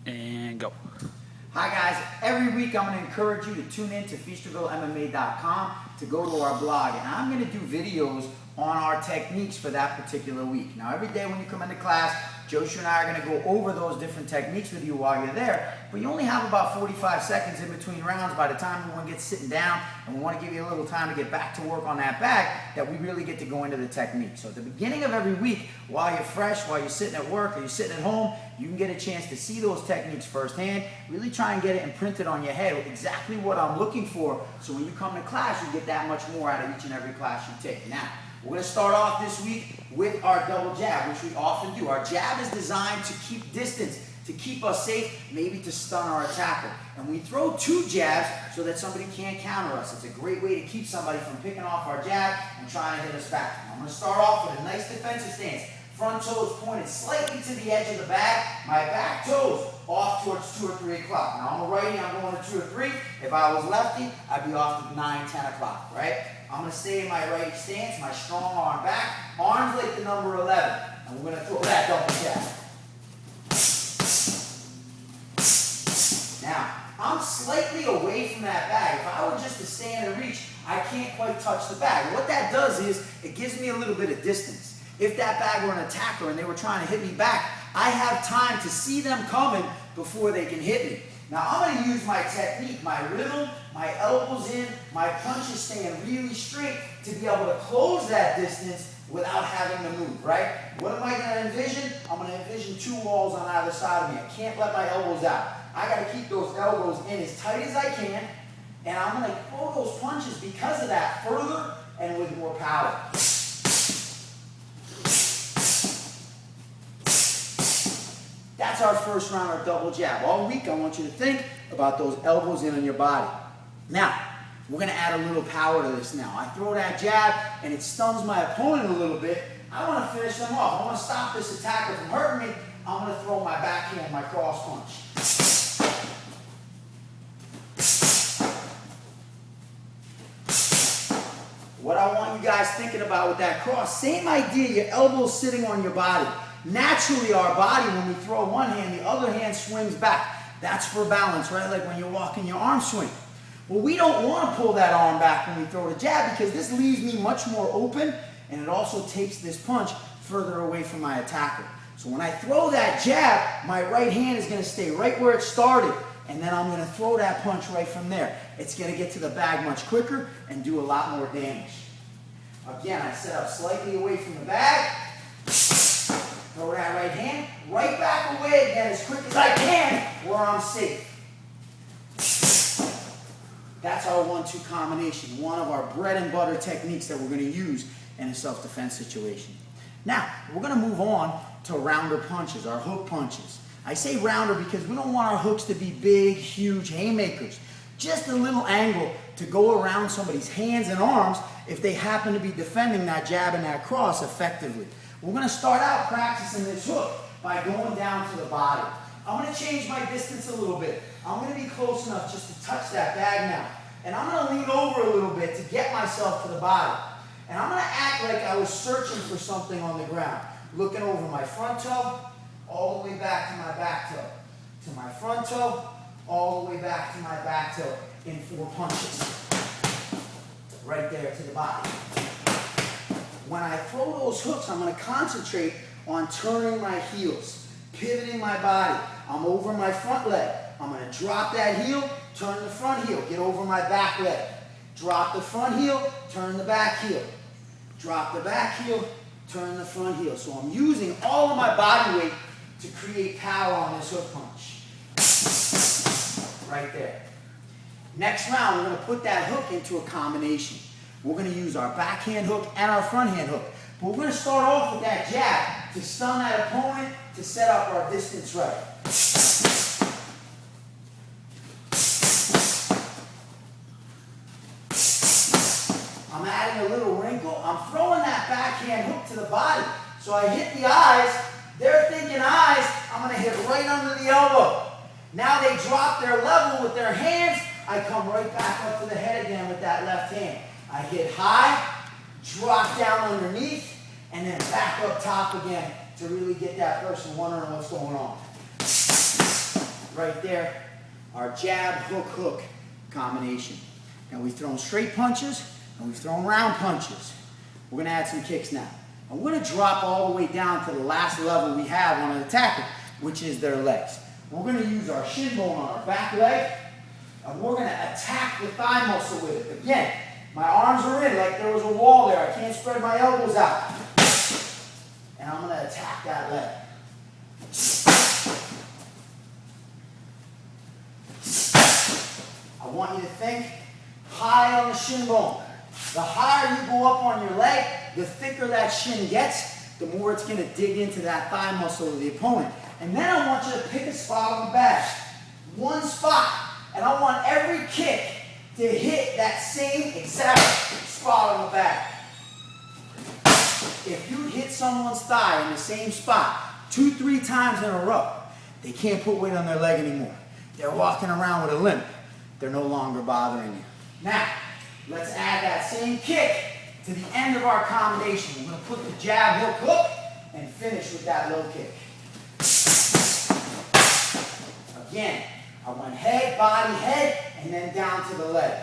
And go. Hi guys, every week I'm going to encourage you to tune in to FeastervilleMMA.com to go to our blog, and I'm going to do videos on our techniques for that particular week. Now every day when you come into class, Joshua and I are going to go over those different techniques with you while you're there, but you only have about 45 seconds in between rounds by the time everyone gets sitting down, and we want to give you a little time to get back to work on that bag that we really get to go into the technique. So at the beginning of every week, while you're fresh, while you're sitting at work or you're sitting at home, you can get a chance to see those techniques firsthand, really try and get it imprinted on your head with exactly what I'm looking for, so when you come to class, you get that much more out of each and every class you take. Now, we're going to start off this week with our double jab, which we often do. Our jab is designed to keep distance, to keep us safe, maybe to stun our attacker. And we throw two jabs so that somebody can't counter us. It's a great way to keep somebody from picking off our jab and trying to hit us back. I'm going to start off with a nice defensive stance. Front toes pointed slightly to the edge of the bag. My back toes off towards 2 or 3 o'clock. Now I'm a righty, I'm going to 2 or 3. If I was lefty, I'd be off to 9, 10 o'clock, right? I'm going to stay in my righty stance, my strong arm back, arms like the number 11. And we're going to throw that double jab. Now, I'm slightly away from that bag. If I were just to stand and reach, I can't quite touch the bag. What that does is, it gives me a little bit of distance. If that bag were an attacker and they were trying to hit me back, I have time to see them coming before they can hit me. Now I'm going to use my technique, my rhythm, my elbows in, my punches staying really straight to be able to close that distance without having to move, right? What am I going to envision? I'm going to envision 2 walls on either side of me. I can't let my elbows out. I got to keep those elbows in as tight as I can, and I'm going to throw those punches because of that further and with more power. That's our first round of double jab. All week I want you to think about those elbows in on your body. Now, we're going to add a little power to this now. I throw that jab and it stuns my opponent a little bit. I want to finish them off. I want to stop this attacker from hurting me. I'm going to throw my backhand, my cross punch. What I want you guys thinking about with that cross, same idea, your elbow's sitting on your body. Naturally, our body, when we throw one hand, the other hand swings back. That's for balance, right? Like when you're walking, your arm swing. Well, we don't want to pull that arm back when we throw the jab because this leaves me much more open, and it also takes this punch further away from my attacker. So when I throw that jab, my right hand is going to stay right where it started, and then I'm going to throw that punch right from there. It's going to get to the bag much quicker and do a lot more damage. Again, I set up slightly away from the bag. Throw that right hand, right back away again as quick as I can where I'm safe. That's our 1-2 combination, one of our bread and butter techniques that we're going to use in a self-defense situation. Now, we're going to move on to rounder punches, our hook punches. I say rounder because we don't want our hooks to be big, huge haymakers. Just a little angle to go around somebody's hands and arms if they happen to be defending that jab and that cross effectively. We're going to start out practicing this hook by going down to the body. I'm going to change my distance a little bit. I'm going to be close enough just to touch that bag now. And I'm going to lean over a little bit to get myself to the body. And I'm going to act like I was searching for something on the ground. Looking over my front toe, all the way back to my back toe. To my front toe, all the way back to my back toe in 4 punches. Right there to the body. When I throw those hooks, I'm going to concentrate on turning my heels, pivoting my body. I'm over my front leg. I'm going to drop that heel, turn the front heel, get over my back leg. Drop the front heel, turn the back heel. Drop the back heel, turn the front heel. So I'm using all of my body weight to create power on this hook punch. Right there. Next round, we're going to put that hook into a combination. We're going to use our backhand hook and our front hand hook. But we're going to start off with that jab to stun that opponent to set up our distance right. I'm adding a little wrinkle. I'm throwing that backhand hook to the body. So I hit the eyes. They're thinking eyes. I'm going to hit right under the elbow. Now they drop their level with their hands. I come right back up to the head again with that left hand. I hit high, drop down underneath, and then back up top again to really get that person wondering what's going on. right there, our jab, hook, hook combination. And we've thrown straight punches, and we've thrown round punches. We're going to add some kicks now. And we're going to drop all the way down to the last level we have on an attacker, which is their legs. We're going to use our shin bone on our back leg, and we're going to attack the thigh muscle with it. Again, my arms are in like there was a wall there. I can't spread my elbows out. And I'm going to attack that leg. I want you to think high on the shin bone. The higher you go up on your leg, the thicker that shin gets, the more it's going to dig into that thigh muscle of the opponent. And then I want you to pick a spot on the bag. One spot. And I want every kick to hit that same exact spot on the back. If you hit someone's thigh in the same spot 2-3 times in a row, they can't put weight on their leg anymore. They're walking around with a limp. They're no longer bothering you. Now, let's add that same kick to the end of our combination. We're going to put the jab, hook, hook, and finish with that low kick. Again, I went head, body, head, and then down to the leg.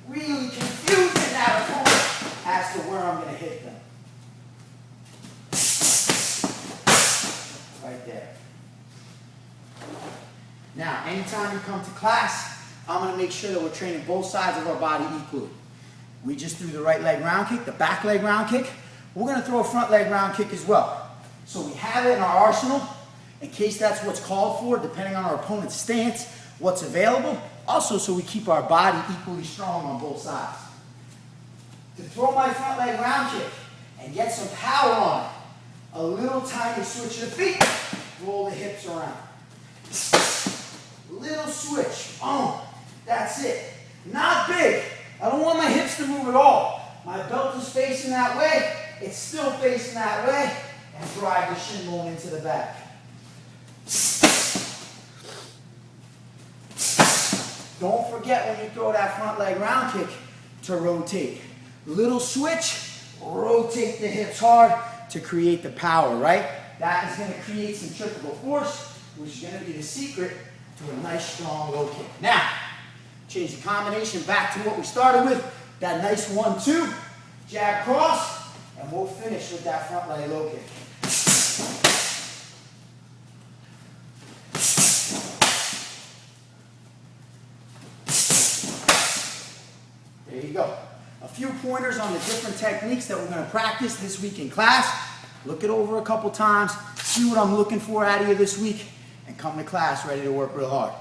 Really confusing that opponent as to where I'm going to hit them. Right there. Now, anytime you come to class, I'm going to make sure that we're training both sides of our body equally. We just threw the right leg round kick, the back leg round kick. We're going to throw a front leg round kick as well. So we have it in our arsenal in case that's what's called for, depending on our opponent's stance, what's available. Also, so we keep our body equally strong on both sides. To throw my front leg round kick and get some power on it, a little tiny switch of the feet, roll the hips around. Little switch, that's it. Not big. I don't want my hips to move at all. My belt is facing that way, it's still facing that way, and drive the shin bone into the back. Don't forget when you throw that front leg round kick to rotate. Little switch, rotate the hips hard to create the power, right? That is going to create centrifugal force, which is going to be the secret to a nice strong low kick. Now, change the combination back to what we started with, that nice 1-2, jab cross, and we'll finish with that front leg low kick. There you go. A few pointers on the different techniques that we're going to practice this week in class. Look it over a couple times, see what I'm looking for out of you this week, and come to class ready to work real hard.